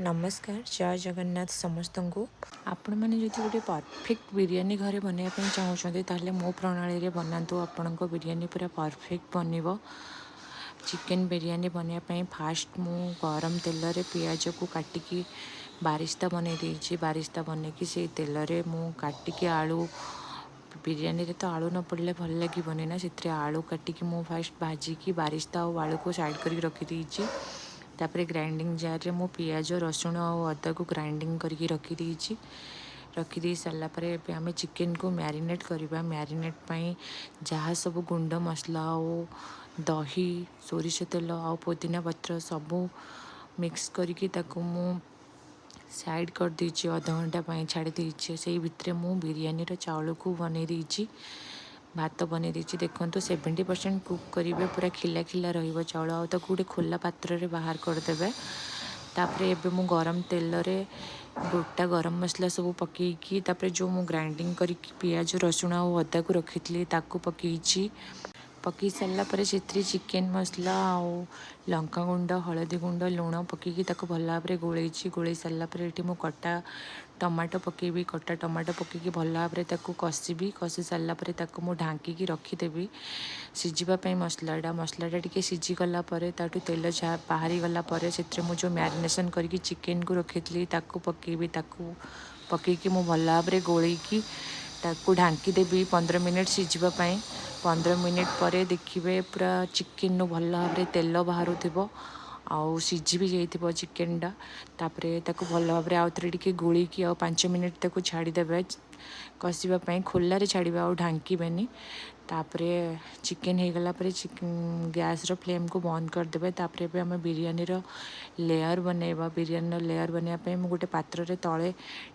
नमस्कार जय जगन्नाथ समस्त को आपण मैंने जो गोटे परफेक्ट बिरियानी घरे बनवाई चाहूँगी ताहले मो प्रणाली रे बनातु आपण बिरियानी पूरा परफेक्ट बनब। चिकेन बिरियानी बनवाई फास्ट मु गरम तेल रे पियाज को काटिकी बारिस्ता बनई देइछि। बारिस्ता बनैकी से तेल रे मु काटिकी आलू बिरियानी रे तो आलू न पड़ले भल लगे ना से आलू काटिकी मु फास्ट भाजिकी बारिस्ता और आलू को साइड करके रखी देइछि। तापर ग्राइंडिंग जार रे मु पियाज रसुण और अदा को ग्राइंडिंग करके रखी दे सारा पर आम चिकेन को मैरिनेट करवा। मैरिनेट पाई जहाँ सब गुंड मसला और दही सोरिष तेल आ पुदीना पत्र सबू मिक्स करके मु साइड कर देछि। आधा घंटा छाड़ी देछि। से भितर मु बिरियानी चाउल को बनई देछि। भात बनई देछि। देखो 70% कुक करेंगे पूरा खिला खिला रहिबो चाउल आ तो गोटे खोला पात्र रे बाहर करदेवे। तापर एबे मु गरम तेल रे गोटा गरम मसला सब पकईकी तापर जो मु ग्राइंडिंग करके पियाज रसुण और अदा को रखी ताकू पकईछि। पकई सारा पर चिकेन मसला और लंका गुंड हलदी गुंड लुण पकईकी भल भाव में गोलई सारा पर ये कटा टमाटो पकेबी। कटा टमाटो पकईकी भल भाव में कषिबी। कषि सारा पर मु ढांकी रखीदेवी सिझापी मसलाटा टी सिझीगला तेल जहाँ बाहरी गला मु जो मैरिनेशन करके चिकेन को रखी पकेबी। पकईकी मु भल भाव में गोलैकी ढांकी देवी 15 मिनट सिझापी। 15 मिनट पर देखिए पूरा चिकेन भल भाव में तेल बाहर आउ सिझी भी जाइए चिकेनटा। तापर भल भाव में आउ थे गोलैकी 5 मिनट छाड़ीदेवे कषापी। खोल छाड़ा और ढांकबेनी। तापर चिकेन हो गला चिकेन गैस फ्लेम को बंद करदे। तापर आम बिरियानी लेयर बनैबा। बिरियानी लेयर बनवाई मुझे गोटे पात्र रे तले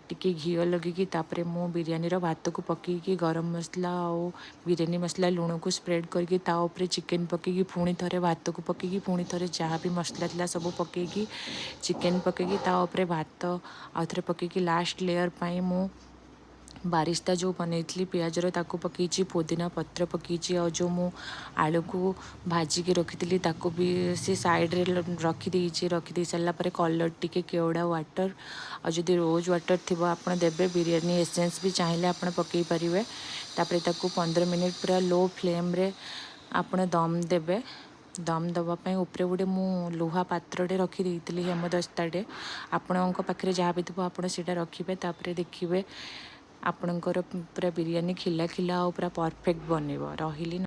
टिके घी लगे तापर मु बिरियानी भात को पकईकी गरम मसला और बिरियानी मसला लुण को स्प्रेड करके चिकेन पकईकी पुणी थे भात को पकईकी पुणी थे जहाँ भी मसला था सब पकईकी चिकेन पकईकी भात आउ थे पकईकी लास्ट लेयर पाई मु बारिस्ता जो बनई पियाज ताकू पकईची पुदीना पत्र पकईची और जो मु आलू को भाजिकी रखी भी से साइड रे रखी सारा पर कलर टिके केवड़ा वाटर और जो रोज वाटर थी आप देवे बिरियानी एसेंस भी चाहिए आप पकई पारे। तापर 15 मिनट पूरा लो फ्लेम रे आप दम देवे। दम दवापाई उपरे गोटे मु लुहा पात्रटे रखी हेमदस्ताटे आपण पाखे जहाँ भी थो आप रखिए। तापर देखिए आपणकर पूरा बिरियानी खिला खिला और पूरा परफेक्ट बनब रही।